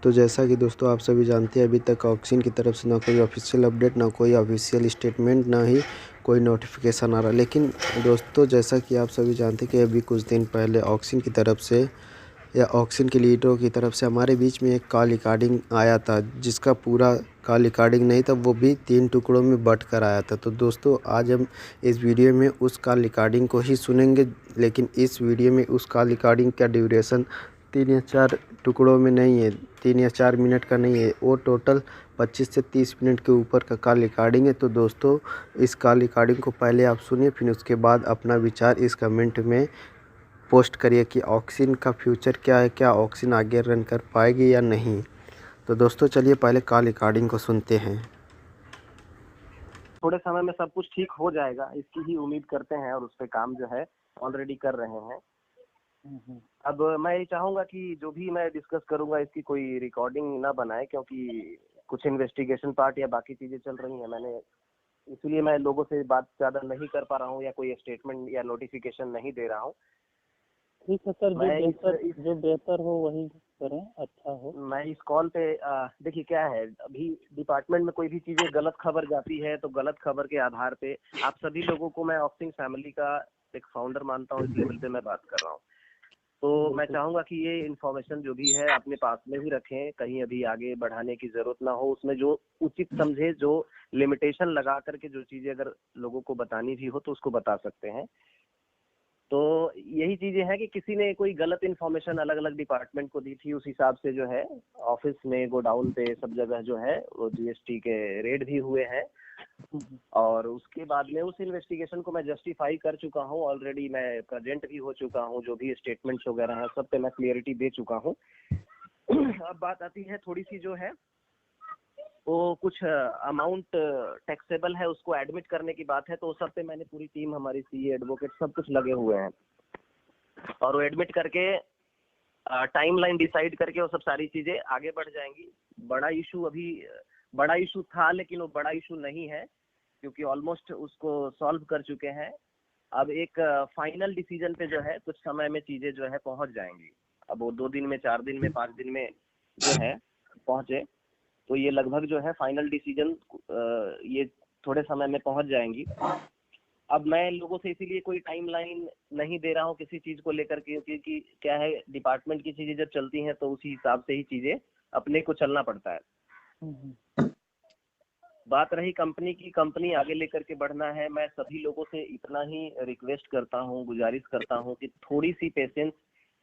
तो जैसा कि दोस्तों आप सभी जानते हैं, अभी तक ऑक्सिन की तरफ से ना कोई ऑफिशियल अपडेट, ना कोई ऑफिशियल स्टेटमेंट, ना ही कोई नोटिफिकेशन आ रहा। लेकिन दोस्तों जैसा कि आप सभी जानते हैं कि अभी कुछ दिन पहले ऑक्सिन की तरफ से या ऑक्सिन के लीडरों की तरफ से हमारे बीच में एक कॉल रिकॉर्डिंग आया था, जिसका पूरा कॉल रिकॉर्डिंग नहीं था, वो भी 3 टुकड़ों में बँट कर आया था। तो दोस्तों आज हम इस वीडियो में उस कॉल रिकॉर्डिंग को ही सुनेंगे। लेकिन इस वीडियो में उस कॉल रिकॉर्डिंग का ड्यूरेशन 3 या 4 टुकड़ों में नहीं है, 3 या 4 मिनट का नहीं है, वो टोटल 25 से 30 मिनट के ऊपर का कॉल रिकॉर्डिंग है। तो दोस्तों इस कॉल रिकॉर्डिंग को पहले आप सुनिए, फिर उसके बाद अपना विचार इस कमेंट में पोस्ट करिए कि ऑक्सिन का फ्यूचर क्या है, क्या ऑक्सिन आगे रन कर पाएगी या नहीं। तो दोस्तों चलिए पहले कॉल रिकॉर्डिंग को सुनते हैं। थोड़े समय में सब कुछ ठीक हो जाएगा, इसकी ही उम्मीद करते हैं और उस पे काम जो है ऑलरेडी कर रहे हैं। अब मैं ये चाहूंगा कि जो भी मैं डिस्कस करूंगा इसकी कोई रिकॉर्डिंग ना बनाए, क्योंकि कुछ इन्वेस्टिगेशन पार्ट या बाकी चीजें चल रही हैं। इसलिए मैं लोगों से बात ज्यादा नहीं कर पा रहा हूँ या कोई स्टेटमेंट या नोटिफिकेशन नहीं दे रहा हूँ। ठीक है सर, जो बेहतर हो वही करें, अच्छा हो। मैं इस कॉल पे देखिए क्या है, अभी डिपार्टमेंट में कोई भी चीजें गलत खबर जाती है तो गलत खबर के आधार पे आप सभी लोगों को मैं ऑक्सिन फैमिली का एक फाउंडर मानता हूँ, इस लेवल पे मैं बात कर रहा हूँ। तो मैं चाहूंगा कि ये इन्फॉर्मेशन जो भी है अपने पास में ही रखें, कहीं अभी आगे बढ़ाने की जरूरत ना हो। उसमें जो उचित समझे, जो लिमिटेशन लगा करके जो चीजें अगर लोगों को बतानी भी हो तो उसको बता सकते हैं। तो यही चीजें हैं कि किसी ने कोई गलत इन्फॉर्मेशन अलग अलग डिपार्टमेंट को दी थी, उस हिसाब से जो है ऑफिस में, गोडाउन पे, सब जगह जो है वो जीएसटी के रेड भी हुए हैं। और उसके बाद में उस इन्वेस्टिगेशन को मैं जस्टिफाई कर चुका हूँ ऑलरेडी, मैं प्रेजेंट भी हो चुका हूँ, जो भी स्टेटमेंट्स वगैरह हैं सब पे मैं क्लियरिटी दे चुका हूँ। अब बात आती है थोड़ी सी जो है वो कुछ अमाउंट टैक्सेबल है उसको एडमिट करने की बात है। तो सब पे मैंने पूरी टीम, हमारी सीए, एडवोकेट सब कुछ लगे हुए हैं और वो एडमिट करके टाइमलाइन डिसाइड करके वो सब सारी चीजें आगे बढ़ जाएंगी। बड़ा इशू था लेकिन वो बड़ा इशू नहीं है, क्योंकि ऑलमोस्ट उसको सॉल्व कर चुके हैं। अब एक फाइनल डिसीजन पे जो है कुछ समय में चीजें जो है पहुंच जाएंगी। अब वो 2 दिन में, 4 दिन में, 5 दिन में जो है पहुंचे, तो ये लगभग जो है फाइनल डिसीजन ये थोड़े समय में पहुंच जाएंगी। अब मैं लोगों से इसीलिए कोई टाइमलाइन नहीं दे रहा हूँ किसी चीज को लेकर के, क्योंकि क्या है, डिपार्टमेंट की चीजें जब चलती हैं तो उसी हिसाब से ही चीजें अपने को चलना पड़ता है। बात रही कंपनी की, कंपनी आगे लेकर के बढ़ना है। मैं सभी लोगों से इतना ही रिक्वेस्ट करता हूँ, गुजारिश करता हूँ कि थोड़ी सी पेशेंस,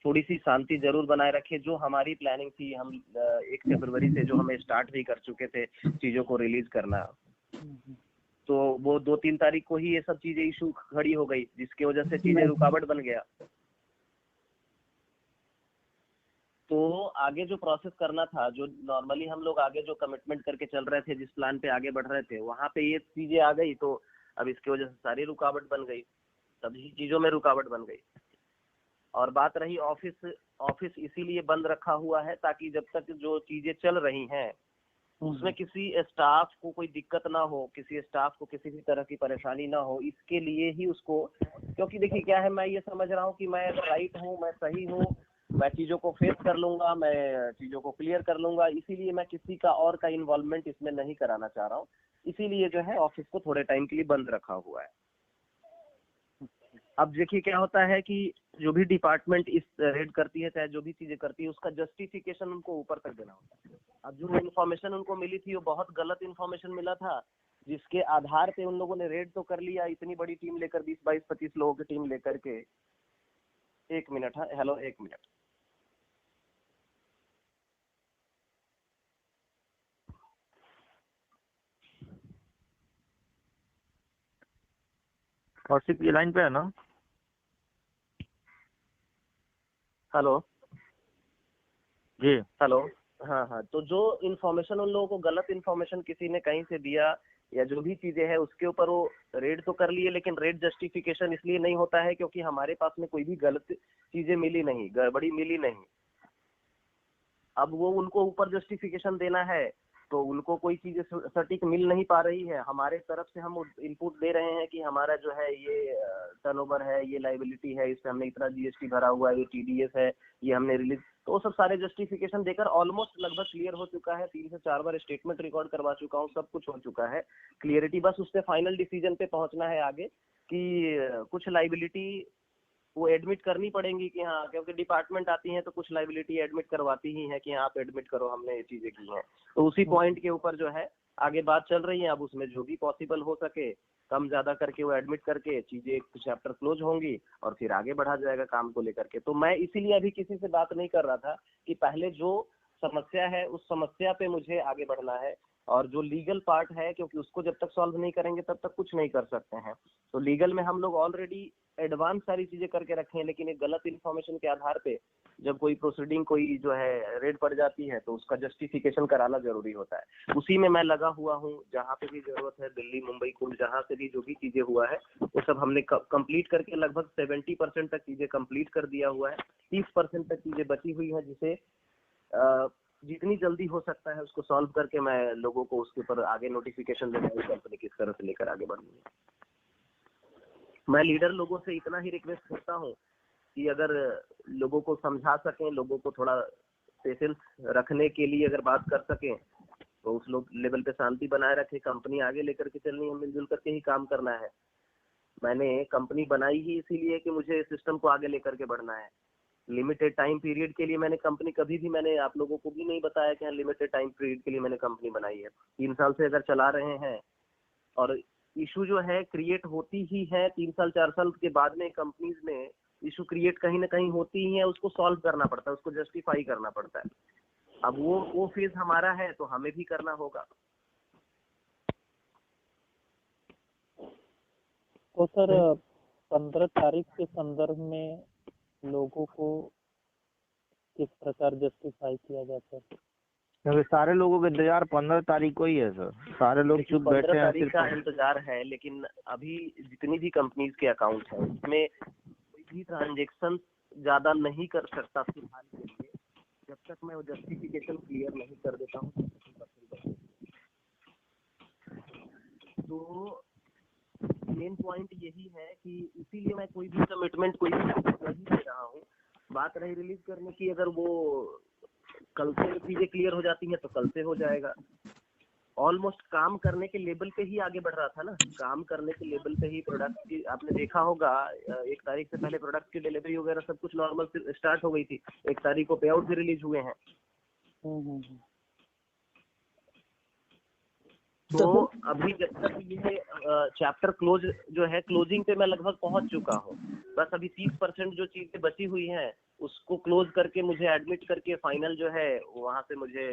थोड़ी सी शांति जरूर बनाए रखें। जो हमारी प्लानिंग थी, हम 1 फरवरी से जो हमें स्टार्ट भी कर चुके थे चीजों को रिलीज करना, तो वो 2-3 तारीख को ही ये सब चीजें इशू खड़ी हो गई, जिसकी वजह से चीजें रुकावट बन गया। तो आगे जो प्रोसेस करना था, जो नॉर्मली हम लोग आगे जो कमिटमेंट करके चल रहे थे, जिस प्लान पे आगे बढ़ रहे थे, वहां पे ये चीजें आ गई, तो अब इसकी वजह से सारी रुकावट बन गई, सभी चीजों में रुकावट बन गई। और बात रही ऑफिस इसीलिए बंद रखा हुआ है ताकि जब तक जो चीजें चल रही हैं उसमें किसी स्टाफ को कोई दिक्कत ना हो, किसी स्टाफ को किसी भी तरह की परेशानी ना हो, इसके लिए ही उसको। क्योंकि देखिए क्या है, मैं ये समझ रहा हूँ कि मैं राइट हूँ, मैं सही हूँ, मैं चीजों को फेस कर लूंगा, मैं चीजों को क्लियर कर लूंगा, इसीलिए मैं किसी का और का इन्वॉल्वमेंट इसमें नहीं कराना चाह रहा हूँ। इसीलिए जो है ऑफिस को थोड़े टाइम के लिए बंद रखा हुआ है। अब देखिए क्या होता है कि जो भी डिपार्टमेंट इस रेड करती है, चाहे जो भी चीजें करती है, उसका जस्टिफिकेशन उनको ऊपर तक देना होता है। अब जो इन्फॉर्मेशन उनको मिली थी वो बहुत गलत इन्फॉर्मेशन मिला था, जिसके आधार पे उन लोगों ने रेड तो कर लिया, इतनी बड़ी टीम लेकर, 20-22-25 लोगों की टीम लेकर के। 1 मिनट, हाँ, हेलो, 1 मिनट। कौशिक ये लाइन पे है ना? हेलो जी, हेलो, हाँ हाँ। तो जो इन्फॉर्मेशन उन लोगों को, गलत इन्फॉर्मेशन किसी ने कहीं से दिया या जो भी चीजें हैं, उसके ऊपर वो रेड तो कर लिए, लेकिन रेड जस्टिफिकेशन इसलिए नहीं होता है क्योंकि हमारे पास में कोई भी गलत चीजें मिली नहीं, गड़बड़ी मिली नहीं। अब वो उनको ऊपर जस्टिफिकेशन देना है तो उनको कोई चीज सटीक मिल नहीं पा रही है। हमारे तरफ से हम इनपुट दे रहे हैं कि हमारा जो है ये टर्नओवर है, ये लाइबिलिटी है, इस पे हमने इतना जीएसटी भरा हुआ है, ये टीडीएस है, ये हमने रिलीज, तो वो सब सारे जस्टिफिकेशन देकर ऑलमोस्ट लगभग क्लियर हो चुका है। 3 से 4 बार स्टेटमेंट रिकॉर्ड करवा चुका हूँ, सब कुछ हो चुका है क्लियरिटी। बस उससे फाइनल डिसीजन पे पहुंचना है आगे कि कुछ लाइबिलिटी वो एडमिट करनी पड़ेंगी कि हाँ, क्योंकि डिपार्टमेंट आती है तो कुछ लाइबिलिटी एडमिट करवाती ही है कि हाँ आप एडमिट करो, हमने ये चीजें की हैं। तो उसी पॉइंट के ऊपर जो है आगे बात चल रही है। अब उसमें जो भी पॉसिबल हो सके कम ज्यादा करके वो एडमिट करके चीजें चैप्टर क्लोज होंगी और फिर आगे बढ़ा जाएगा काम को लेकर के। तो मैं इसीलिए अभी किसी से बात नहीं कर रहा था कि पहले जो समस्या है उस समस्या पे मुझे आगे बढ़ना है, और जो लीगल पार्ट है क्योंकि उसको जब तक सॉल्व नहीं करेंगे तब तक कुछ नहीं कर सकते हैं। तो लीगल में हम लोग ऑलरेडी एडवांस सारी चीजें करके रखे हैं, लेकिन एक गलत इन्फॉर्मेशन के आधार पे जब कोई प्रोसीडिंग कोई जो है रेड पड़ जाती है तो उसका जस्टिफिकेशन कराना जरूरी होता है। उसी में मैं लगा हुआ हूँ, जहाँ पे भी जरूरत है, दिल्ली मुंबई कुंभ जहाँ से भी जो भी चीजें हुआ है वो सब हमने कंप्लीट करके लगभग 70% तक चीजें कंप्लीट कर दिया हुआ है। 30% तक चीजें बची हुई है, जिसे जितनी जल्दी हो सकता है उसको सॉल्व करके मैं लोगों को उसके ऊपर आगे नोटिफिकेशन देना है कंपनी किस तरह से लेकर आगे बढ़नी है। मैं लीडर लोगों से इतना ही रिक्वेस्ट करता हूँ कि अगर लोगों को समझा सकें, लोगों को थोड़ा पेशेंस रखने के लिए अगर बात कर सकें तो उस लोग लेवल पे शांति बनाए रखें। कंपनी आगे लेकर के चलनी है, मिलजुल करके ही काम करना है। मैंने कंपनी बनाई ही इसीलिए कि मुझे सिस्टम को आगे लेकर के बढ़ना है। लिमिटेड टाइम पीरियड के लिए मैंने कंपनी कभी भी मैंने आप लोगों को भी नहीं बताया कि हाँ लिमिटेड टाइम पीरियड के लिए मैंने कंपनी बनाई है। 3 साल से अगर चला रहे हैं और इशू जो है क्रिएट होती ही है 3 साल 4 साल के बाद में कंपनीज में इशू क्रिएट कहीं ना कहीं होती ही है, उसको सॉल्व करना पड़ता है, उसको जस्टिफाई करना पड़ता है। अब वो फेज हमारा है तो हमें भी करना होगा। तो सर 15 तारीख के संदर्भ में लोगों को किस प्रकार जस्टिफाई किया जाता है? क्योंकि सारे लोगों के इंतजार 15 तारीख को ही है सर, सारे लोग चुप बैठे 15 हैं। तारीख का इंतजार है, लेकिन अभी जितनी भी कंपनीज के अकाउंट है उसमें कोई भी ट्रांजेक्शन ज्यादा नहीं कर सकता फिलहाल के लिए, जब तक मैं वो जस्टिफिकेशन क्लियर नहीं कर देता हूँ। तो मेन पॉइंट यही है कि इसीलिए मैं कोई भी कमिटमेंट कोई भी नहीं दे रहा हूँ। बात रही रिलीज करने की, अगर वो कल से चीजें क्लियर हो जाती हैं तो कल से हो जाएगा। ऑलमोस्ट काम करने के लेवल पे ही आगे बढ़ रहा था ना, काम करने के लेवल पे ही प्रोडक्ट की आपने देखा होगा 1 तारीख से पहले प्रोडक्ट की डिलीवरी वगैरह सब कुछ नॉर्मल स्टार्ट हो गई थी। 1 तारीख को पे आउट भी रिलीज हुए हैं। तो अभी जब तक ये चैप्टर क्लोज जो है क्लोजिंग पे मैं लगभग पहुंच चुका हूँ। बस अभी 30% जो चीजें बची हुई हैं उसको क्लोज करके मुझे एडमिट करके फाइनल जो है वहां से मुझे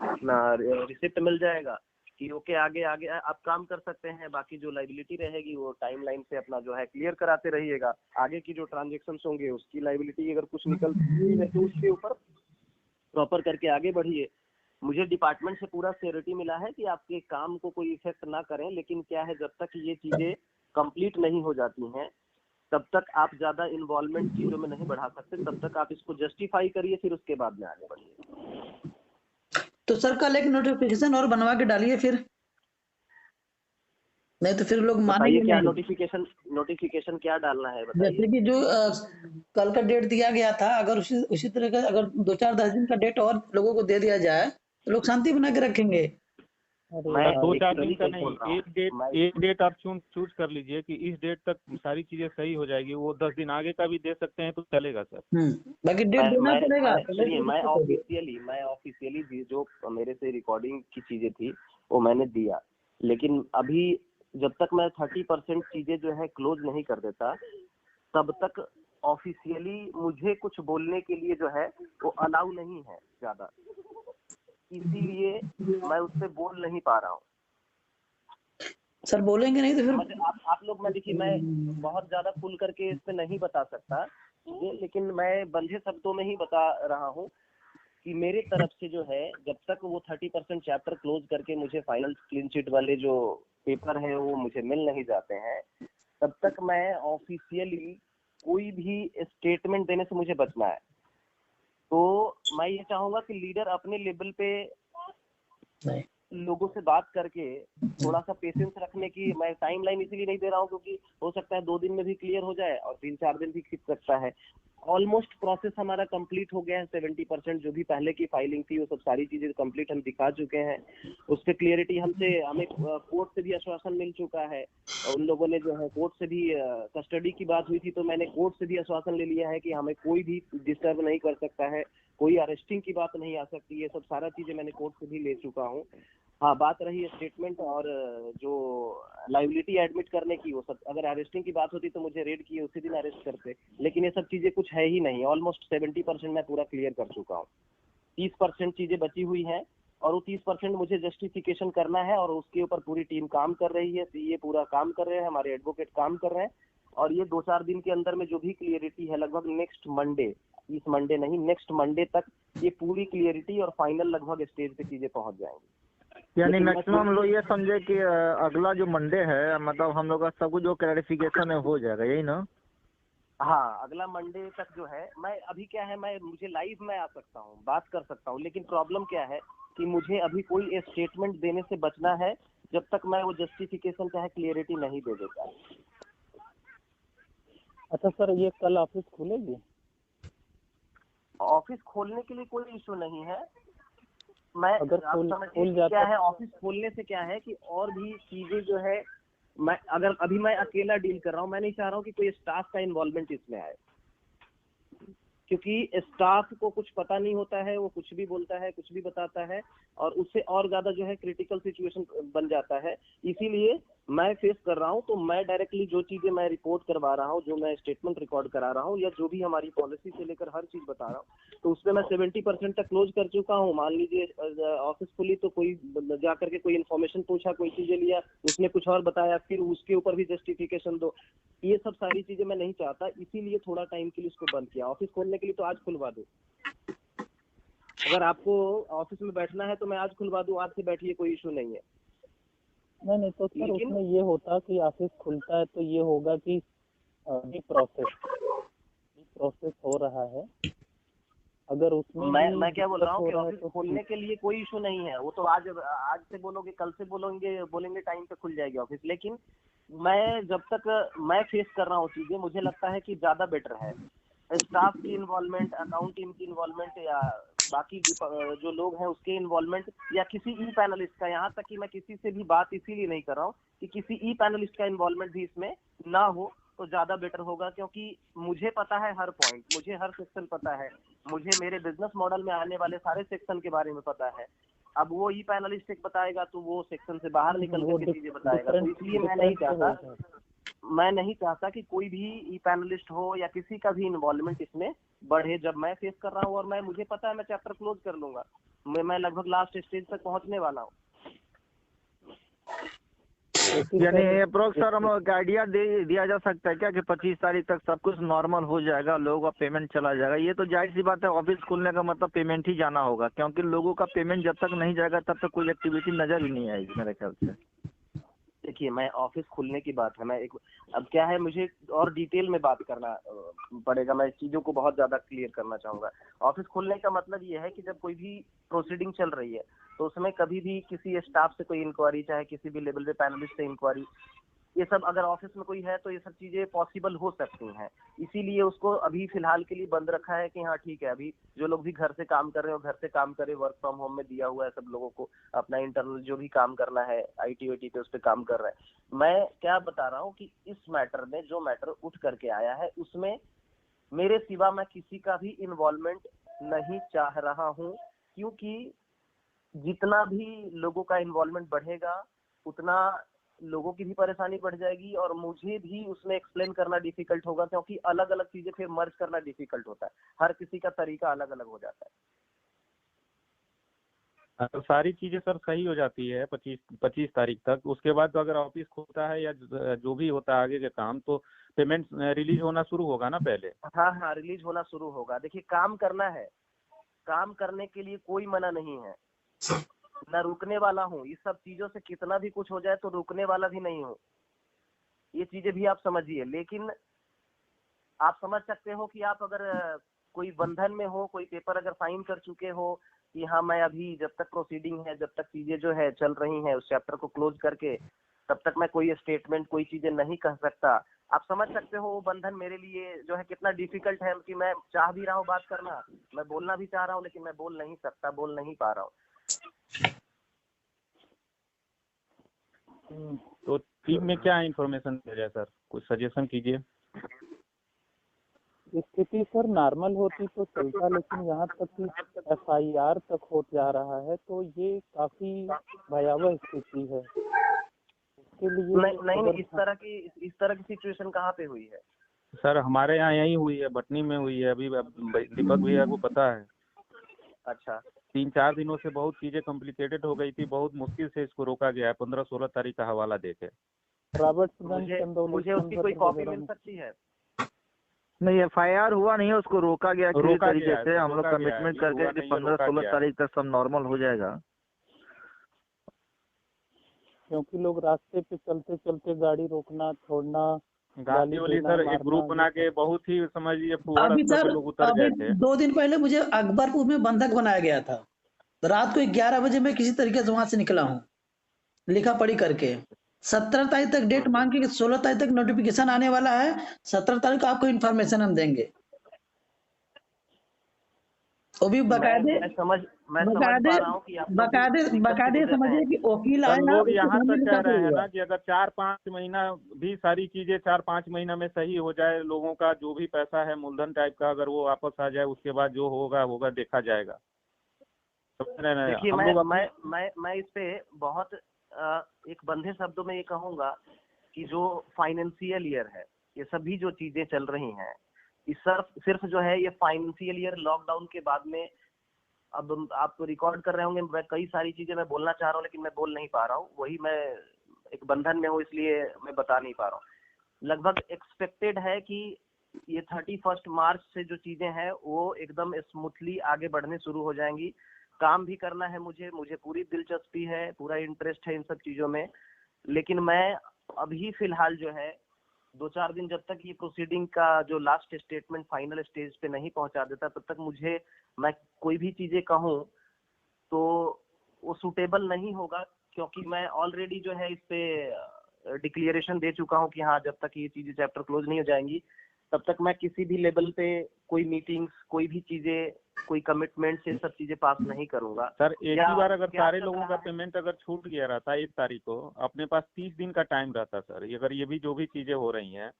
अपना रिसिप्ट मिल जाएगा कि ओके आगे आगे आप काम कर सकते हैं। बाकी जो लाइबिलिटी रहेगी वो टाइमलाइन से अपना जो है क्लियर कराते रहिएगा। आगे की जो ट्रांजेक्शन होंगे उसकी लाइबिलिटी अगर कुछ निकलती है तो उसके ऊपर प्रॉपर करके आगे बढ़िए। मुझे डिपार्टमेंट से पूरा श्योरिटी मिला है कि आपके काम को कोई इफेक्ट ना करें, लेकिन क्या है जब तक ये चीजें कंप्लीट नहीं हो जाती हैं तब तक आप ज्यादा इन्वॉल्वमेंट चीजों में नहीं बढ़ा सकते। तब तक आप इसको जस्टिफाई करिए, फिर उसके बाद में आगे बढ़िए। तो सर कल एक नोटिफिकेशन और बनवा के डालिए फिर, नहीं तो फिर लोग मानेंगे क्या नहीं। नोटिफिकेशन क्या डालना है बताइए। जैसे कि जो कल का डेट दिया गया था, अगर उसी तरह का अगर 2-4-10 दिन का डेट और लोगों को दे दिया जाए तो लोग शांति बना के रखेंगे। मैं 2-4 दिन का नहीं, एक डेट आप चूज कर लीजिए कि इस डेट तक सारी चीजें सही हो जाएगी। वो 10 दिन आगे का भी दे सकते हैं तो चलेगा सर। बाकी डेट देना पड़ेगा। मैं ऑफिशियली जो मेरे से रिकॉर्डिंग की चीजें थी वो मैंने दिया, लेकिन अभी जब तक मैं 30% चीजें जो है क्लोज नहीं कर देता तब तक ऑफिशियली मुझे कुछ बोलने के लिए जो है वो अलाउ नहीं है ज्यादा, इसीलिए मैं उससे बोल नहीं पा रहा हूँ। सर बोलेंगे नहीं तो फिर आप लोग, मैं देखिए मैं बहुत ज्यादा खुल करके इस पे नहीं बता सकता ये, लेकिन मैं बंधे शब्दों में ही बता रहा हूँ कि मेरे तरफ से जो है जब तक वो 30% चैप्टर क्लोज करके मुझे फाइनल क्लीन चिट वाले जो पेपर है वो मुझे मिल नहीं जाते हैं तब तक मैं ऑफिशियली कोई भी स्टेटमेंट देने से मुझे बचना है। तो मैं ये चाहूंगा कि लीडर अपने लेवल पे नहीं। लोगों से बात करके थोड़ा सा पेशेंस रखने की मैं टाइमलाइन इसीलिए नहीं दे रहा हूँ क्योंकि हो सकता है 2 दिन में भी क्लियर हो जाए और 3-4 दिन भी खिंच सकता है। ऑलमोस्ट प्रोसेस हमारा कंप्लीट हो गया है 70%। जो भी पहले की फाइलिंग थी वो सब सारी चीजें कंप्लीट हम दिखा चुके हैं। उस पर क्लियरिटी हमें कोर्ट से भी आश्वासन मिल चुका है। उन लोगों ने जो है कोर्ट से भी कस्टडी की बात हुई थी तो मैंने कोर्ट से भी आश्वासन ले लिया है कि हमें कोई भी डिस्टर्ब नहीं कर सकता है, कोई अरेस्टिंग की बात नहीं आ सकती। ये सब सारा चीजें मैंने कोर्ट से भी ले चुका हूँ। हाँ, बात रही है स्टेटमेंट और जो लाइबिलिटी एडमिट करने की, वो सब अगर अरेस्टिंग की बात होती तो मुझे रेड किए उसी दिन अरेस्ट करते, लेकिन ये सब चीजें कुछ है ही नहीं। ऑलमोस्ट 70% मैं पूरा क्लियर कर चुका हूँ। 30% चीजें बची हुई हैं और वो 30% मुझे जस्टिफिकेशन करना है और उसके ऊपर पूरी टीम काम कर रही है। सीए पूरा काम कर रहे हैं, हमारे एडवोकेट काम कर रहे हैं और ये 2-4 दिन के अंदर में जो भी क्लियरिटी है लगभग नेक्स्ट मंडे, इस मंडे नहीं नेक्स्ट मंडे तक ये पूरी क्लियरिटी और फाइनल लगभग स्टेज पे चीजें पहुंच जाएंगी। यानी मैक्सिमम हम लोग ये समझे कि अगला जो मंडे है मतलब हम लोग का सब कुछ जो क्लैरिफिकेशन है हो जाएगा, यही ना? हाँ, अगला मंडे तक जो है मैं अभी क्या है मुझे लाइव में आ सकता हूँ, बात कर सकता हूँ, लेकिन प्रॉब्लम क्या है कि मुझे अभी कोई स्टेटमेंट देने से बचना है जब तक मैं वो जस्टिफिकेशन चाहे क्लियरिटी नहीं दे देता। अच्छा सर, ये कल ऑफिस खुलेगी? ऑफिस खोलने के लिए कोई इशू नहीं है। मैं अगर आप खुल समझिए जाता क्या है, ऑफिस खोलने से क्या है कि और भी चीजें जो है मैं अगर अभी मैं अकेला डील कर रहा हूँ, मैं नहीं चाह रहा हूँ कि कोई स्टाफ का इन्वॉल्वमेंट इसमें आए, क्योंकि स्टाफ को कुछ पता नहीं होता है, वो कुछ भी बोलता है, कुछ भी बताता है और उससे और ज्यादा जो है क्रिटिकल सिचुएशन बन जाता है। इसीलिए मैं फेस कर रहा हूँ तो मैं डायरेक्टली जो चीजें मैं रिपोर्ट करवा रहा हूँ, जो मैं स्टेटमेंट रिकॉर्ड करा रहा हूँ या जो भी हमारी पॉलिसी से लेकर हर चीज बता रहा हूँ, तो उसमें मैं 70% तक क्लोज कर चुका हूँ। मान लीजिए ऑफिस खुली तो कोई जा करके कोई इन्फॉर्मेशन पूछा, कोई चीजें लिया, उसने कुछ और बताया, फिर उसके ऊपर भी जस्टिफिकेशन दो। ये सब सारी चीजें मैं नहीं चाहता, इसीलिए थोड़ा टाइम के लिए इसको बंद किया। ऑफिस खोलने के लिए तो आज खुलवा दूं, अगर आपको ऑफिस में बैठना है तो मैं आज खुलवा दूं, आज से बैठिए, कोई इशू नहीं है। नहीं तो सर लेकिन उसमें ये होता कि ऑफिस खुलता है तो ये होगा कि अभी प्रोसेस हो रहा है, अगर उसमें मैं क्या बोल रहा हूँ कि ऑफिस तो खोलने के लिए कोई इशू नहीं है। वो तो आज से बोलोगे, कल से बोलेंगे टाइम पे खुल जाएगी ऑफिस। लेकिन मैं जब तक मैं फेस कर रहा हूँ चीजें, मुझे लगता है कि ज्यादा बेटर है स्टाफ की इन्वॉल्वमेंट, अकाउंट टीम की इन्वॉल्वमेंट या बाकी जो लोग हैं उसके इन्वॉल्वमेंट या किसी ई पैनलिस्ट का। यहाँ तक कि मैं किसी से भी बात इसीलिए नहीं कर रहा हूँ कि किसी ई पैनलिस्ट का इन्वॉल्वमेंट भी इसमें ना हो तो ज्यादा बेटर होगा, क्योंकि मुझे पता है हर पॉइंट, मुझे हर सेक्शन पता है, मुझे मेरे बिजनेस मॉडल में आने वाले सारे सेक्शन के बारे में पता है। अब वो ई पैनलिस्ट एक बताएगा तो वो सेक्शन से बाहर निकल करके चीजें बताएगा, तो इसलिए मैं नहीं चाहता कि कोई भी ई पैनलिस्ट हो या किसी का भी इन्वॉल्वमेंट इसमें बढ़े। जब मैं फेस कर रहा हूँ और मुझे पता है मैं चैप्टर क्लोज कर लूंगा, मैं लगभग लास्ट स्टेज तक पहुंचने वाला हूँ। यानी अप्रोक्स सर हम आइडिया दिया जा सकता है क्या कि 25 तारीख तक सब कुछ नॉर्मल हो जाएगा, लोगों का पेमेंट चला जाएगा? ये तो जाहिर सी बात है, ऑफिस खुलने का मतलब पेमेंट ही जाना होगा, क्योंकि लोगों का पेमेंट जब तक नहीं जाएगा तब तक कोई एक्टिविटी नजर ही नहीं आएगी मेरे ख्याल से। देखिए, मैं ऑफिस खुलने की बात है, अब क्या है, मुझे और डिटेल में बात करना पड़ेगा, मैं चीजों को बहुत ज्यादा क्लियर करना चाहूंगा। ऑफिस खुलने का मतलब ये है कि जब कोई भी प्रोसीडिंग चल रही है तो उसमें कभी भी किसी स्टाफ से कोई इंक्वायरी, चाहे किसी भी लेवल पे पैनलिस्ट से इंक्वायरी, ये सब अगर ऑफिस में कोई है तो ये सब चीजें पॉसिबल हो सकती हैं। इसीलिए उसको अभी फिलहाल के लिए बंद रखा है कि हाँ ठीक है, अभी जो लोग भी घर से काम कर रहे हो घर से काम करे, वर्क फ्रॉम होम में दिया हुआ है सब लोगों को, अपना इंटरनल जो भी काम करना है IT वाईटी पे उस पर काम कर रहा है। मैं क्या बता रहा हूँ कि इस मैटर में जो मैटर उठ करके आया है उसमें मेरे सिवा मैं किसी का भी इन्वॉल्वमेंट नहीं चाह रहा हूँ, क्योंकि जितना भी लोगों का इन्वॉल्वमेंट बढ़ेगा उतना लोगों की भी परेशानी बढ़ जाएगी और मुझे भी उसमें एक्सप्लेन करना डिफिकल्ट होगा, क्योंकि अलग अलग चीजें फिर मर्ज करना डिफिकल्ट होता है, हर किसी का तरीका अलग अलग हो जाता है। तो सारी चीजें सर सही हो जाती है 25 तारीख तक। उसके बाद तो अगर ऑफिस खुलता है या जो भी होता है आगे के काम, तो पेमेंट रिलीज होना शुरू होगा ना पहले? हाँ, रिलीज होना शुरू होगा। देखिए, काम करना है, काम करने के लिए कोई मना नहीं है, मैं रुकने वाला हूँ। इस सब चीजों से कितना भी कुछ हो जाए तो रुकने वाला भी नहीं हूँ, ये चीजें भी आप समझिए। लेकिन आप समझ सकते हो कि आप अगर कोई बंधन में हो, कोई पेपर अगर साइन कर चुके हो कि हाँ मैं अभी जब तक प्रोसीडिंग है, जब तक चीजें जो है चल रही हैं उस चैप्टर को क्लोज करके, तब तक मैं कोई स्टेटमेंट कोई चीजें नहीं कह सकता। आप समझ सकते हो वो बंधन मेरे लिए जो है कितना डिफिकल्ट है कि मैं चाह भी रहा हूँ बात करना, मैं बोलना भी चाह रहा हूँ, लेकिन मैं बोल नहीं सकता, बोल नहीं पा रहा हूँ। तो टीम में क्या इन्फॉर्मेशन दिया जाए सर, कुछ सजेशन कीजिए। स्थिति सर नॉर्मल होती तो चलता, लेकिन यहाँ तक कि FIR तक हो जा रहा है, तो ये काफी भयावह स्थिति है। इसके लिए नहीं, इस तरह की सिचुएशन कहाँ पे हुई है सर? हमारे यहाँ यही हुई है, बटनी में हुई है। अभी दीपक भैया को पता है। अच्छा, 3-4 दिनों से बहुत चीजें कॉम्प्लिकेटेड हो गई थी, बहुत मुश्किल से इसको रोका गया है 15-16 तारीख का हवाला देके। रॉबर्ट्सगंज, चंदौली, मुझे उसकी कोई कॉपी मिल सकती है? नहीं, FIR हुआ नहीं है, उसको रोका गया किसी रोका तरीके गया है, से। हम लोग रोका गया है, कमिटमेंट ये करके हुआ कि नहीं है, रोका 15-16 गया है। तारीख तक सब नॉर्मल हो जाएगा। क्योंकि लोग रास्ते पे चलते चलते गाड़ी रोकना, छोड़ना, गाड़ी वाली देना, सर एक मारना, ग्रुप बना ये के बहुत ही समझिए फुहाड़ अभी स्तर सर पे लोग उतर अभी गए थे। 2 दिन पहले मुझे अकबरपुर में बंधक बनाया गया था। रात को 11 बजे मैं किसी तरीके से वहां से निकला हूँ, लिखा पढ़ी करके। 17 तारीख तक डेट मांग के 16 तारीख तक नोटिफिकेशन आने वाला है। 17 तारीख को आपको इन्फॉर्मेशन हम देंगे, वो भी बकायदे मैं समझ बकायदे पा रहा हूँ कि आप लोग भी बकायदे दिक्कत की बकायदे वजह से समझिए हैं। कि वकील सर आया, लोग उसके यहाँ सामने तक कह लिखा रहे पढ़ी हैं हुआ। ना कि अगर 4-5 महीना भी सारी चीजें 4-5 महीना में सही हो जाए, लोगों का जो भी पैसा है मूलधन टाइप का अगर वो वापस आ जाए, उसके बाद जो होगा होगा देखा जाएगा। समझ रहे हैं? देखिए, हम मैं लोग मैं इस पे बहुत एक बंधे शब्दों में ये कहूंगा कि जो फाइनेंशियल ईयर है, ये सभी जो चीजें चल रही हैं, इस सिर्फ जो है ये फाइनेंशियल ईयर लॉकडाउन के बाद में, अब आप रिकॉर्ड कर रहे होंगे, मैं कई सारी चीजें मैं बोलना चाह रहा हूँ लेकिन मैं बोल नहीं पा रहा हूँ, वही मैं एक बंधन में हूँ इसलिए मैं बता नहीं पा रहा हूँ। लगभग एक्सपेक्टेड है कि ये 31 मार्च से जो चीजें हैं वो एकदम स्मूथली आगे बढ़ने शुरू हो जाएंगी। काम भी करना है मुझे पूरी दिलचस्पी है, पूरा इंटरेस्ट है इन सब चीजों में, लेकिन मैं अभी फिलहाल जो है 2-4 दिन जब तक ये प्रोसीडिंग का जो लास्ट स्टेटमेंट फाइनल स्टेज पे नहीं पहुंचा देता, तब तक मैं कोई भी चीजें कहूँ तो वो सूटेबल नहीं होगा, क्योंकि मैं ऑलरेडी जो है इस पे डिक्लेरेशन दे चुका हूँ कि हाँ जब तक ये चीजें चैप्टर क्लोज नहीं हो जाएंगी तब तक मैं किसी भी लेवल पे कोई मीटिंग्स, कोई भी चीजें, कोई कमिटमेंट से सब चीजें पास नहीं करूंगा। सर एक ही बार अगर सारे चल लोगों रहा का है? पेमेंट अगर छूट गया रहता 1 तारीख को, अपने पास 30 दिन का टाइम रहता सर। अगर ये भी जो भी चीजें हो रही हैं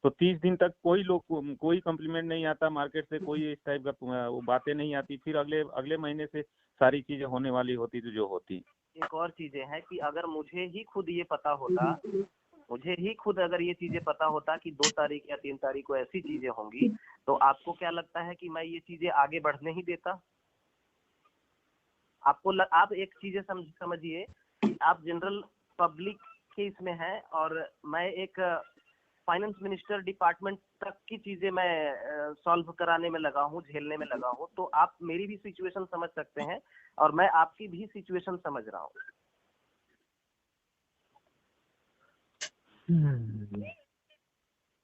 तो 30 दिन तक कोई कम्प्लीमेंट नहीं आता मार्केट से, कोई इस टाइप का वो बातें नहीं आती, फिर अगले महीने से सारी चीजें होने वाली होती तो जो होती। एक और चीजें हैं कि अगर मुझे ही खुद ये पता होता, अगर ये चीजें पता होता कि 2 तारीख या 3 तारीख को ऐसी चीजें होंगी, तो आपको क्या लगता है कि मैं ये चीजें आगे बढ़ने ही देता? आप एक चीजें समझिए कि आप जनरल पब्लिक के इसमें हैं और मैं एक फाइनेंस मिनिस्टर डिपार्टमेंट तक की चीजें मैं सॉल्व कराने में लगा हूँ, झेलने में लगा हूँ, तो आप मेरी भी सिचुएशन समझ सकते हैं और मैं आपकी भी सिचुएशन समझ रहा हूँ।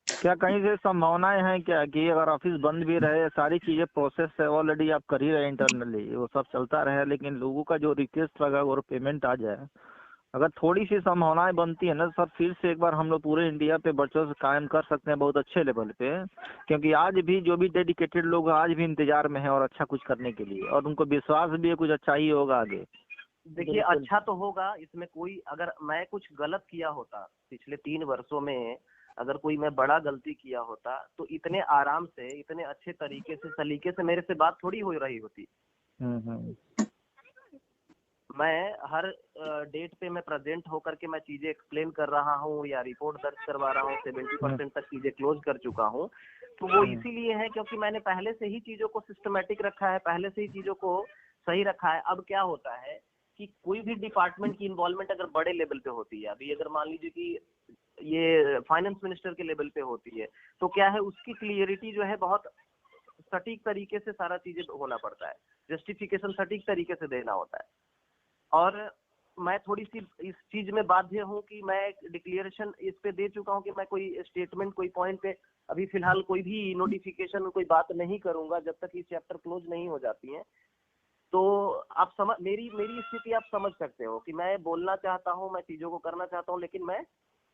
क्या कहीं से संभावनाएं हैं क्या कि अगर ऑफिस बंद भी रहे, सारी चीजें प्रोसेस है ऑलरेडी आप कर ही रहे इंटरनली, वो सब चलता रहे, लेकिन लोगों का जो रिक्वेस्ट लगा और पेमेंट आ जाए, अगर थोड़ी सी संभावनाएं बनती है ना सर, फिर से एक बार हम लोग पूरे इंडिया पे वर्चस्व कायम कर सकते हैं बहुत अच्छे लेवल पे। क्योंकि आज भी जो भी डेडिकेटेड लोग आज भी इंतजार में हैं और अच्छा कुछ करने के लिए, और उनको विश्वास भी है कुछ अच्छा ही होगा आगे। देखिए, अच्छा तो होगा, इसमें कोई, अगर मैं कुछ गलत किया होता पिछले 3 वर्षों में, अगर कोई मैं बड़ा गलती किया होता तो इतने आराम से, इतने अच्छे तरीके से, सलीके से मेरे से बात थोड़ी हो रही होती। मैं हर डेट पे मैं प्रेजेंट होकर के मैं चीजें एक्सप्लेन कर रहा हूँ या रिपोर्ट दर्ज करवा रहा हूँ, 70% तक चीजें क्लोज कर चुका हूँ। तो वो इसीलिए है क्योंकि मैंने पहले से ही चीजों को सिस्टमेटिक रखा है, पहले से ही चीजों को सही रखा है। अब क्या होता है कि कोई भी डिपार्टमेंट की इन्वॉल्वमेंट अगर बड़े लेवल पे होती है, अभी अगर मान लीजिए कि ये फाइनेंस मिनिस्टर के लेवल पे होती है, तो क्या है, उसकी क्लियरिटी जो है बहुत सटीक तरीके से सारा चीजें होना पड़ता है, जस्टिफिकेशन सटीक तरीके से देना होता है। और मैं थोड़ी सी इस चीज में बाध्य हूँ कि मैं डिक्लेरेशन इस पे दे चुका हूँ कि मैं कोई स्टेटमेंट कोई पॉइंट पे अभी फिलहाल कोई भी नोटिफिकेशन कोई बात नहीं करूंगा जब तक ये चैप्टर क्लोज नहीं हो जाती है। तो आप समझ मेरी मेरी स्थिति आप समझ सकते हो कि मैं बोलना चाहता हूँ, मैं चीजों को करना चाहता हूँ, लेकिन मैं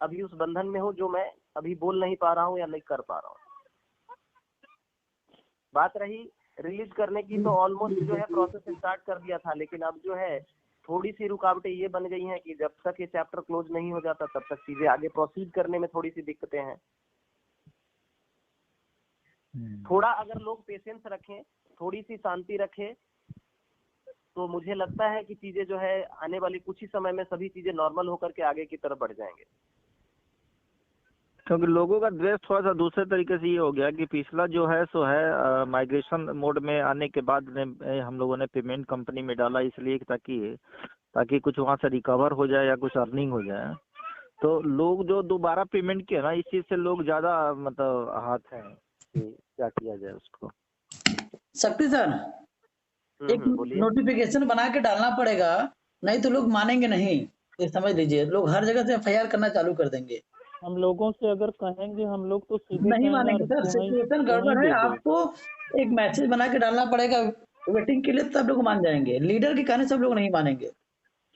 अभी उस बंधन में हूँ जो मैं अभी बोल नहीं पा रहा हूँ या नहीं कर पा रहा हूँ। बात रही रिलीज करने की, तो ऑलमोस्ट जो है प्रोसेस स्टार्ट कर दिया था, लेकिन अब जो है थोड़ी सी रुकावटें ये बन गई हैं कि जब तक ये चैप्टर क्लोज नहीं हो जाता तब तक चीजें आगे प्रोसीड करने में थोड़ी सी दिक्कतें हैं। थोड़ा अगर लोग पेशेंस रखें, थोड़ी सी शांति रखें, तो मुझे लगता है कि चीजें जो है आने वाली कुछ ही समय में सभी चीजें नॉर्मल होकर के आगे की तरफ बढ़ जाएंगे। क्योंकि लोगों का द्वेष थोड़ा सा दूसरे तरीके से ये हो गया कि पिछला जो है सो है माइग्रेशन मोड में आने के बाद हम लोगों ने पेमेंट कंपनी में डाला, इसलिए ताकि कुछ वहां से रिकवर हो जाए या कुछ अर्निंग हो जाए। तो लोग जो दोबारा पेमेंट किया ना, इस चीज से लोग ज्यादा मतलब हाथ हैं कि क्या किया जाए उसको। शक्ति सर, एक बोलिए। नोटिफिकेशन बना के डालना पड़ेगा, नहीं तो लोग मानेंगे नहीं। ये समझ लीजिए, लोग हर जगह से एफआईआर करना चालू कर देंगे। हम लोगों से अगर कहेंगे हम लोग तो सीधे नहीं कहेंगे मानेंगे और सर, तुम्हें सिचुएशन गड़बड़ है। दे दो। आपको एक मैसेज बना के डालना पड़ेगा वेटिंग के लिए, तब लोग मान जाएंगे। लीडर के कहने सब लोग नहीं मानेंगे।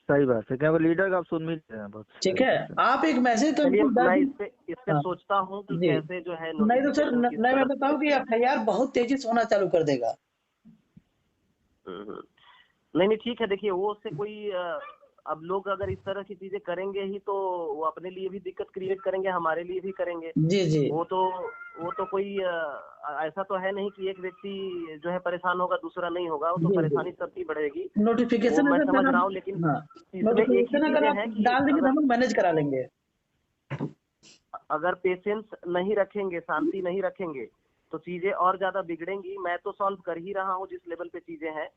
सही बात है, क्या लीडर का आप सुन भी रहे हैं बहुत ठीक है, आप एक मैसेज तो चलिए, मैं 10 इस पे हाँ, सोचता हूँ कि जी। कैसे जो है नहीं तो सर, नोटिफिकेशन किस मैं तरह बताऊं कि एफआईआर बहुत तेजी से होना चालू कर देगा। नहीं ठीक है। देखिए, वो उससे कोई अब लोग अगर इस तरह की चीजें करेंगे ही तो वो अपने लिए भी दिक्कत क्रिएट करेंगे, हमारे लिए भी करेंगे। जी जी। वो तो कोई ऐसा तो है नहीं कि एक व्यक्ति जो है परेशान होगा दूसरा नहीं होगा, वो तो जी जी। परेशानी सबकी बढ़ेगी। वो नोटिफिकेशन मैं अगर समझ सर रहा आप हूँ, लेकिन हाँ, इसमें एक ही नोटिफिकेशन अगर चीजें आप हैं कि डाल देंगे तो हम लोग मैनेज करा लेंगे। अगर पेशेंस नहीं रखेंगे, शांति नहीं रखेंगे, तो चीजें और ज्यादा बिगड़ेंगी। मैं तो सॉल्व कर ही रहा हूँ, जिस लेवल पे चीजें हैं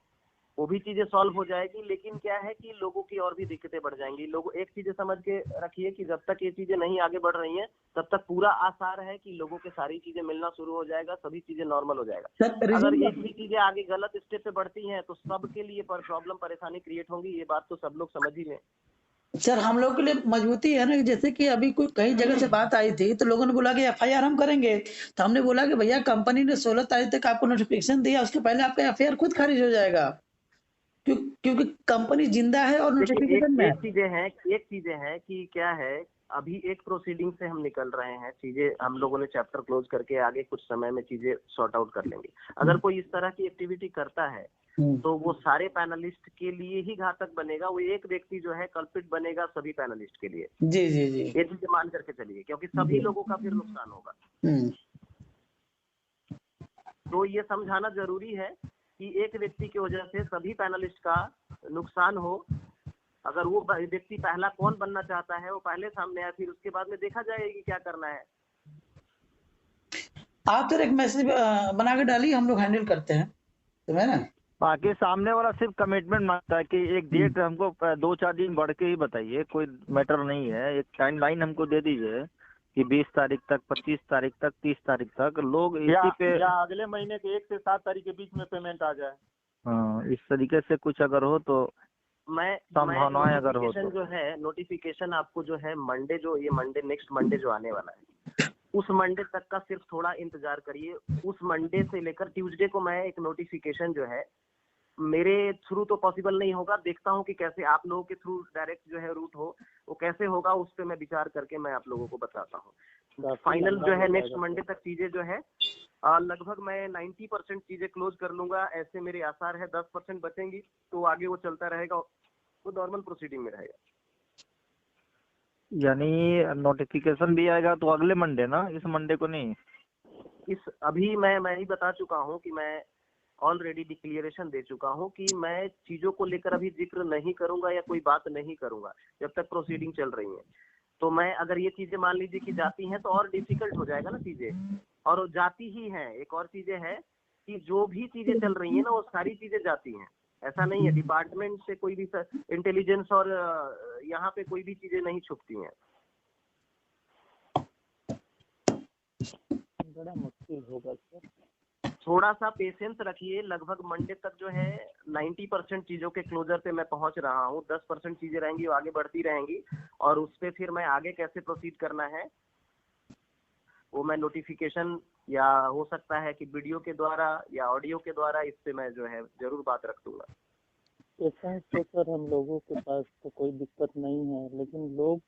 वो भी चीजें सॉल्व हो जाएगी, लेकिन क्या है कि लोगों की और भी दिक्कतें बढ़ जाएंगी। लोग एक चीज समझ के रखिए कि जब तक ये चीजें नहीं आगे बढ़ रही हैं तब तक पूरा आसार है कि लोगों के सारी चीजें मिलना शुरू हो जाएगा, सभी चीजें नॉर्मल हो जाएगा। सर अगर एक भी चीजें आगे गलत स्टेप पे बढ़ती हैं तो सबके लिए प्रॉब्लम परेशानी क्रिएट होगी। ये बात तो सब लोग समझ ही लें। सर, हम लोग के लिए मजबूती है ना, जैसे कि अभी कोई कई जगह से बात आई थी तो लोगों ने बोला कि एफआईआर हम करेंगे। तो हमने बोला कि भैया कंपनी ने 16 तारीख तक आपको नोटिफिकेशन दिया, उसके पहले आपका एफआईआर खुद खारिज हो जाएगा, क्योंकि कंपनी जिंदा है और देखिए, नोटिफिकेशन में है। एक चीजें हैं कि क्या है, अभी एक प्रोसीडिंग से हम निकल रहे हैं। चीजें हम लोगों ने चैप्टर क्लोज करके आगे कुछ समय में चीजें सॉर्ट आउट कर लेंगे। अगर कोई इस तरह की एक्टिविटी करता है तो वो सारे पैनलिस्ट के लिए ही घातक बनेगा। वो एक व्यक्ति जो है कल्पिट बनेगा सभी पैनलिस्ट के लिए। जी जी जी। ये चीजें मान करके चलिए, क्योंकि सभी लोगों का फिर नुकसान होगा। तो ये समझाना जरूरी है कि एक व्यक्ति की वजह से सभी पैनलिस्ट का नुकसान हो। अगर वो व्यक्ति पहला कौन बनना चाहता है वो पहले सामने आए, फिर उसके बाद में देखा जाएगा कि क्या करना है। आप तो एक मैसेज बना के डालिए, हम लोग हैंडल करते हैं, तो है ना। बाकी सामने वाला सिर्फ कमिटमेंट मांगता है कि एक डेट हमको 2-4 दिन बढ़ के ही बताइए, कोई मैटर नहीं है। एक टाइम लाइन हमको दे दीजिए कि 20 तारीख तक, 25 तारीख तक, 30 तारीख तक लोग इसी पे या अगले महीने के 1 से 7 तारीख के बीच में पेमेंट आ जाए। हाँ, इस तरीके से कुछ अगर हो तो संभावनाएं अगर हो तो जो है नोटिफिकेशन आपको जो है मंडे, जो ये मंडे नेक्स्ट मंडे जो आने वाला है, उस मंडे तक का सिर्फ थोड़ा इंतजार करिए। उस मंडे से लेकर ट्यूसडे को मैं एक नोटिफिकेशन जो है मेरे थ्रू तो पॉसिबल नहीं होगा, देखता हूँ कि कैसे आप लोगों के थ्रू डायरेक्ट जो है रूट हो, वो कैसे होगा उस पर मैं विचार करके मैं आप लोगों को बताता हूँ। फाइनल जो है नेक्स्ट मंडे तक चीजें जो है लगभग मैं 90% चीजें क्लोज कर लूंगा, ऐसे मेरे आसार है। 10% बचेंगी तो आगे वो चलता रहेगा, वो नॉर्मल प्रोसीडिंग में रहेगा। यानी नोटिफिकेशन भी आएगा तो अगले मंडे ना, इस मंडे को नहीं। इस अभी मैं ही बता चुका हूँ कि मैं ऑलरेडी डिक्लेरेशन दे चुका हूँ कि मैं चीजों को लेकर अभी जिक्र नहीं करूंगा या कोई बात नहीं करूंगा जब तक प्रोसीडिंग चल रही है। तो मैं अगर ये चीजें मान लीजिए कि जाती हैं तो और डिफिकल्ट हो जाएगा ना चीजें, और जाती ही हैं। एक और चीजें है कि जो भी चीजें चल रही है ना वो सारी चीजें जाती हैं। ऐसा नहीं है डिपार्टमेंट से कोई भी इंटेलिजेंस और यहाँ पे कोई भी चीजें नहीं छुपती हैं। बड़ा मुश्किल होगा सर। थोड़ा सा पेशेंस रखिए। लगभग मंडे तक जो है 90% चीजों के क्लोजर पे मैं पहुंच रहा हूँ। 10% चीजें रहेंगी वो आगे बढ़ती रहेंगी, और उस पे फिर मैं आगे कैसे प्रोसीड करना है वो मैं नोटिफिकेशन या हो सकता है कि वीडियो के द्वारा या ऑडियो के द्वारा इस पे मैं जो है जरूर बात रख दूंगा। पेशेंस तो सर हम लोगों के पास तो कोई दिक्कत नहीं है, लेकिन लोग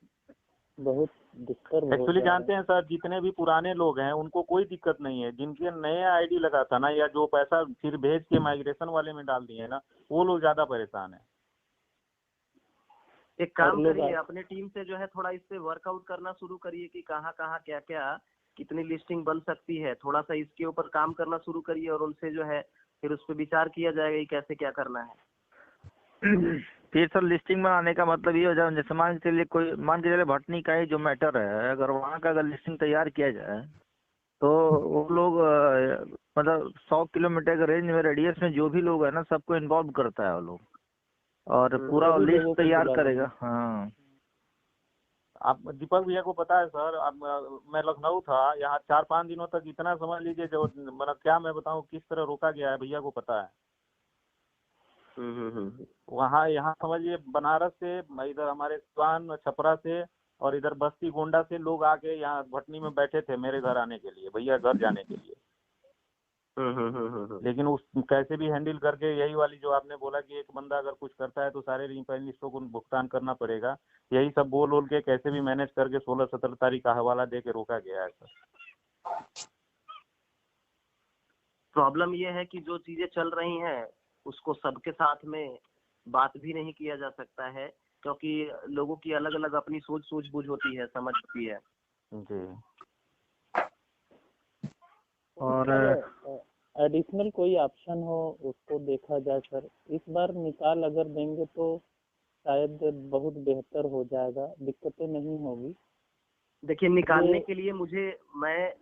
बहुत डिस्टर्ब हो एक्चुअली जा रहे जानते हैं सर, जितने भी पुराने लोग हैं उनको कोई दिक्कत नहीं है। जिनके नए आईडी लगा था ना, या जो पैसा फिर भेज के माइग्रेशन वाले में डाल दिए ना, वो लोग ज्यादा परेशान है। एक काम लोग करिए, अपने टीम से जो है थोड़ा इस पे वर्कआउट करना शुरू करिए कि कहाँ कहाँ क्या क्या कितनी लिस्टिंग बन सकती है। थोड़ा सा इसके ऊपर काम करना शुरू करिए और उनसे जो है फिर उस पर विचार किया जाएगा कि कैसे क्या करना है। फिर सर लिस्टिंग बनाने का मतलब ये हो जाए, जैसे मान के चलिए कोई, मान के चलिए भटनी का ही जो मैटर है, अगर वहाँ का अगर लिस्टिंग तैयार किया जाए तो वो लोग मतलब 100 किलोमीटर के रेंज में, रेडियस में जो भी लोग है ना, सबको इन्वॉल्व करता है वो लोग, और पूरा सभी लिस्ट लोगों को तैयार बुला करेगा। लेंगे। हाँ, आप दीपक भैया को पता है सर, मैं लखनऊ था, यहाँ 4-5 दिनों तक इतना समझ लीजिए जो मतलब क्या मैं बताऊँ किस तरह रोका गया है, भैया को पता है। वहाँ यहाँ समझिए बनारस से, इधर हमारे सिवान छपरा से और इधर बस्ती गोंडा से लोग आके यहाँ भटनी में बैठे थे मेरे घर आने के लिए, भैया घर जाने के लिए। लेकिन उस कैसे भी हैंडल करके, यही वाली जो आपने बोला कि एक बंदा अगर कुछ करता है तो सारे रिफाइनिस्टों को भुगतान करना पड़ेगा, यही सब बोल के कैसे भी मैनेज करके 16-17 तारीख का हवाला दे के रोका गया है सर। प्रॉब्लम ये है कि जो चीजें चल रही हैं उसको सबके साथ में बात भी नहीं किया जा सकता है, क्योंकि लोगों की अलग अलग अपनी सूझबूझ होती है, समझ होती है जी। और एडिशनल कोई ऑप्शन हो उसको देखा जाए सर। इस बार निकाल अगर देंगे तो शायद बहुत बेहतर हो जाएगा, दिक्कतें नहीं होगी। देखिए, निकालने के लिए मैं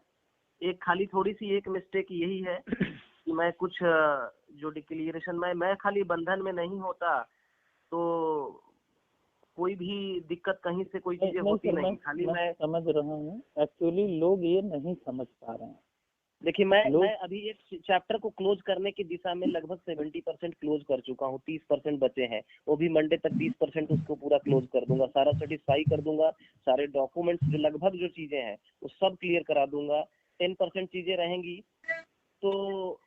एक खाली थोड़ी सी एक मिस्टेक यही है कि मैं कुछ जो डिक्लेरेशन में मैं खाली बंधन में नहीं होता तो कोई भी दिक्कत कहीं से कोई चीजें होती नहीं। खाली मैं समझ रहा हूँ, एक्चुअली लोग ये नहीं समझ पा रहे हैं। देखिए, मैं अभी एक चैप्टर को क्लोज करने की दिशा में लगभग 70% क्लोज कर चुका हूँ। 30% बचे हैं, वो भी मंडे तक 30% उसको पूरा क्लोज कर दूंगा, सारा सेटिस्फाई कर दूंगा। सारे डॉक्यूमेंट्स जो लगभग जो चीजें हैं वो सब क्लियर करा दूंगा। 10% चीजें रहेंगी तो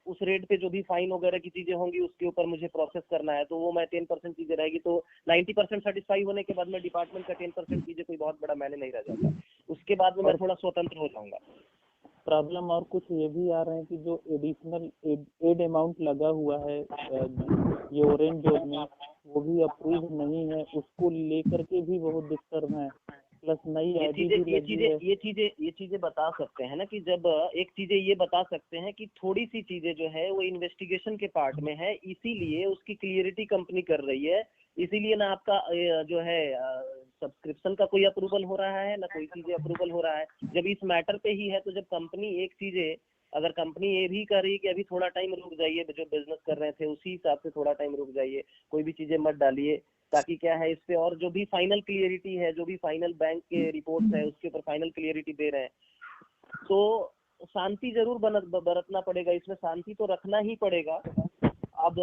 उस रेट पे जो भी फाइन वगैरह की चीजें होंगी उसके ऊपर मुझे प्रोसेस करना है, तो वो मैं 10% चीजें रहेगी, तो 90% सेटिस्फाई होने के बाद में डिपार्टमेंट का 10% चीजें कोई बहुत बड़ा मैंने नहीं रह जाता। उसके बाद में मैं थोड़ा स्वतंत्र हो जाऊंगा। प्रॉब्लम और कुछ ये भी आ रहे हैं कि जो एडिशनल एड अमाउंट लगा हुआ है ये ऑरेंज जोन में, वो भी अप्रूव नहीं है, उसको लेकर के भी बहुत डिस्टर्ब है। प्लस नई आईडी भी लगी है। ये चीजें बता सकते हैं ना कि जब एक चीजें ये बता सकते हैं कि थोड़ी सी चीजें जो है वो इन्वेस्टिगेशन के पार्ट में है, इसीलिए उसकी क्लियरिटी कंपनी कर रही है। इसीलिए ना आपका जो है सब्सक्रिप्शन का कोई अप्रूवल हो रहा है, ना कोई चीजें अप्रूवल हो रहा है। जब इस मैटर पे ही है तो जब कंपनी एक चीजें, अगर कंपनी ये भी कर रही कि अभी थोड़ा टाइम रुक जाइए, जो बिजनेस कर रहे थे उसी हिसाब से थोड़ा टाइम रुक जाइए, कोई भी चीजें मत डालिए, ताकि क्या है इस पे और जो भी फाइनल क्लियरिटी है, जो भी फाइनल बैंक के रिपोर्ट है उसके ऊपर फाइनल क्लियरिटी दे रहे हैं, तो शांति जरूर बरतना पड़ेगा। इसमें शांति तो रखना ही पड़ेगा। अब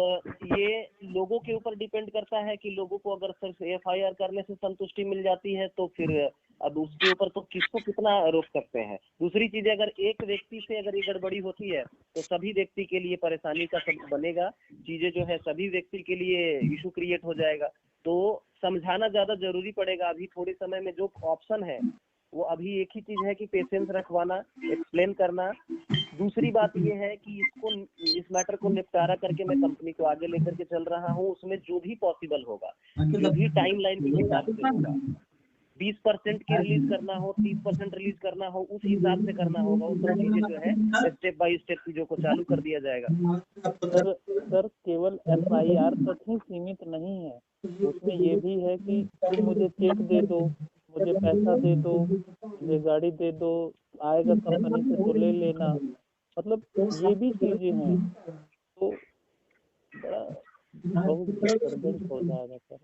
ये लोगों के ऊपर डिपेंड करता है कि लोगों को अगर सिर्फ FIR करने से संतुष्टि मिल जाती है तो फिर अब उसके ऊपर तो किसको कितना रोक सकते हैं। दूसरी चीज, अगर एक व्यक्ति से अगर ये गड़बड़ी होती है तो सभी व्यक्ति के लिए परेशानी का सब बनेगा, चीजें जो है सभी व्यक्ति के लिए इशू क्रिएट हो जाएगा। तो समझाना ज्यादा जरूरी पड़ेगा। अभी थोड़े समय में जो ऑप्शन है वो अभी एक ही चीज है कि पेशेंस रखवाना, एक्सप्लेन करना। दूसरी बात ये है कि इस मैटर को निपटारा करके मैं कंपनी को आगे लेकर के चल रहा हूँ। उसमें जो भी पॉसिबल होगा, जो भी टाइमलाइन के हिसाब से होगा, 20% की रिलीज करना हो, 30% रिलीज करना हो, उस हिसाब से करना होगा। वो सब चीजें जो है स्टेप बाय स्टेप चीजों को चालू कर दिया जाएगा। सर केवल FIR तक ही सीमित नहीं है, उसमें ये भी है कि तुम मुझे चेक दे दो, मुझे पैसा दे दो, मुझे गाड़ी दे दो, आएगा कंपनी से तो ले लेना, मतलब ये भी चीजें हैं। तो बड़ा बहुत डिस्टर्बेंस हो जाएगा सर।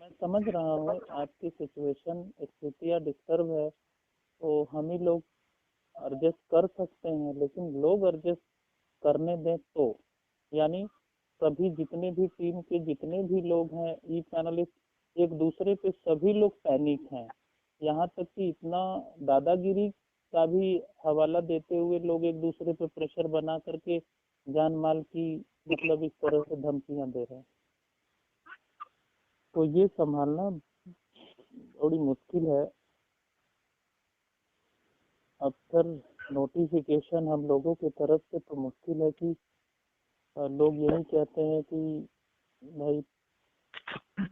मैं समझ रहा हूँ आपकी सिचुएशन, स्थितियाँ डिस्टर्ब है, तो हम ही लोग एडजस्ट कर सकते हैं, लेकिन लोग एडजस्ट करने दें तो, यानी सभी जितने भी टीम के जितने भी लोग हैं ई पैनलिस्ट एक दूसरे पे सभी लोग पैनिक हैं। यहाँ तक कि इतना दादागिरी का भी हवाला देते हुए लोग एक दूसरे पे प्रेशर बना करके जान माल की मतलब इस तरह से धमकियां दे रहे हैं। तो ये संभालना थोड़ी मुश्किल है। अक्सर नोटिफिकेशन हम लोगों की तरफ से तो मुश्किल है कि लोग यही कहते हैं कि भाई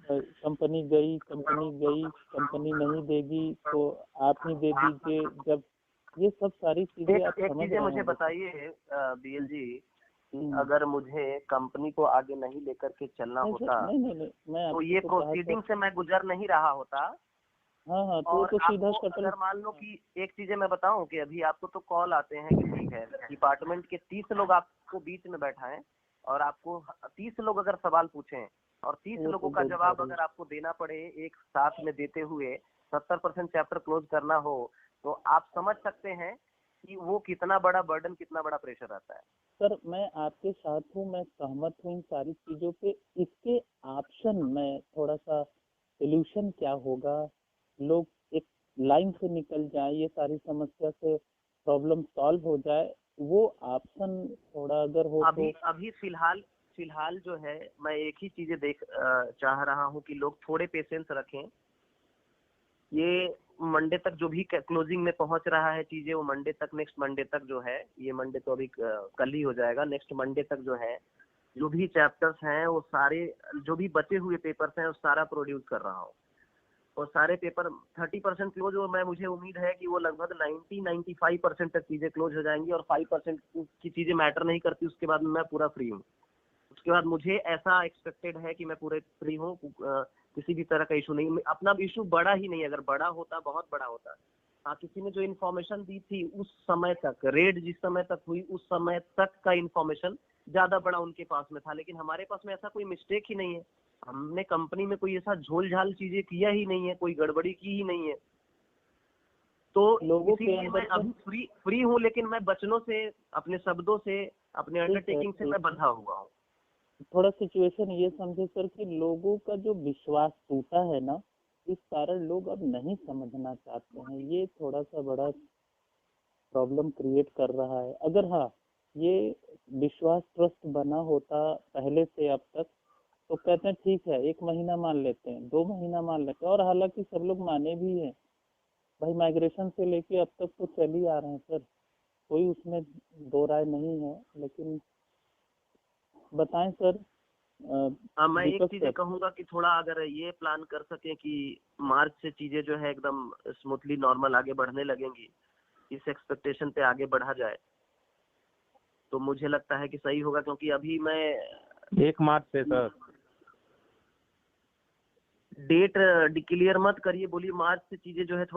कंपनी गई कंपनी नहीं देगी तो आप ही दे दीजिए। जब ये सब सारी चीजें आप एक समझ चीजें रहे मुझे हैं। बताइए बीएल जी, अगर मुझे कंपनी को आगे नहीं लेकर के चलना नहीं होता नहीं नहीं नहीं, मैं तो ये आपको कहा प्रोसीडिंग से मैं गुजर नहीं रहा होता। हाँ तो और तो सीधा आपको सटल। अगर मान लो कि एक चीजें मैं बताऊं कि अभी आपको तो कॉल आते हैं कि ठीक है डिपार्टमेंट के 30 लोग आपको बीच में बैठाएं और आपको 30 लोग अगर सवाल पूछें और 30 वो लोगों तो का बहुत जवाब भारी। अगर आपको देना पड़े एक साथ में देते हुए 70% चैप्टर क्लोज करना हो, तो आप समझ सकते हैं कि वो कितना बड़ा बर्डन, कितना बड़ा प्रेशर आता है। सर मैं आपके साथ हूँ, मैं सहमत हूँ इन सारी चीजों पे। इसके ऑप्शन में थोड़ा सा सोल्यूशन क्या होगा, लोग एक लाइन से निकल जाए, ये सारी समस्या से प्रॉब्लम सॉल्व हो जाए, वो ऑप्शन थोड़ा अगर हो अभी तो। अभी फिलहाल जो है मैं एक ही चीजें चाह रहा हूँ कि लोग थोड़े पेशेंस रखें। ये मंडे तक जो भी क्लोजिंग में पहुंच रहा है चीजें, वो मंडे तक, नेक्स्ट मंडे तक जो है, ये मंडे तो अभी कल ही हो जाएगा, नेक्स्ट मंडे तक जो है जो भी चैप्टर्स हैं वो सारे, जो भी बचे हुए पेपर्स हैं वो सारा प्रोड्यूस कर रहा हूँ। और सारे पेपर 30% क्लोज, और मुझे उम्मीद है कि वो लगभग 90-95% तक चीजें क्लोज हो जाएंगी और 5% की चीजें मैटर नहीं करती, उसके बाद मैं पूरा फ्री हूँ। उसके बाद मुझे ऐसा एक्सपेक्टेड है कि मैं पूरे फ्री हूँ, किसी भी तरह का इशू नहीं। अपना इशू बड़ा ही नहीं, अगर बड़ा होता बहुत बड़ा होता। हाँ, किसी ने जो इन्फॉर्मेशन दी थी उस समय तक, रेड जिस समय तक हुई उस समय तक का इन्फॉर्मेशन ज्यादा बड़ा उनके पास में था, लेकिन हमारे पास में ऐसा कोई मिस्टेक ही नहीं है। हमने कंपनी में कोई ऐसा झोल झाल चीजें किया ही नहीं है, कोई गड़बड़ी की ही नहीं है। तो लोगों के इसीलिए मैं अंदर अभी फ्री हूँ, लेकिन मैं वचनों से, अपने शब्दों से, अपने अंडरटेकिंग से मैं बंधा हुआ हूँ। थोड़ा सिचुएशन ये समझे सर कि लोगों का जो विश्वास टूटा है ना, इस कारण लोग अब नहीं समझना चाहते हैं। ये थोड़ा सा बड़ा प्रॉब्लम क्रिएट कर रहा है। अगर हाँ ये विश्वास ट्रस्ट बना होता पहले से अब तक, तो कहते हैं ठीक है 1 महीना मान लेते हैं, 2 महीना मान लेते हैं, और हालांकि सब लोग माने भी हैं भाई। माइग्रेशन से लेके अब तक तो चल ही आ रहे हैं सर, कोई उसमें दो राय नहीं है। लेकिन बताएं सर। मैं एक दीपक चीजें सर, कहूंगा कि थोड़ा अगर ये प्लान कर सके कि मार्च से चीजें जो है एकदम स्मूथली नॉर्मल आगे बढ़ने लगेंगी, इस एक्सपेक्टेशन पे आगे बढ़ा जाए, तो मुझे लगता है कि सही होगा। क्योंकि अभी मैं 1 मार्च से सर डेट डिक्लेयर मत करिए, बोलिए मार्च से चीजें जो है थोड़ा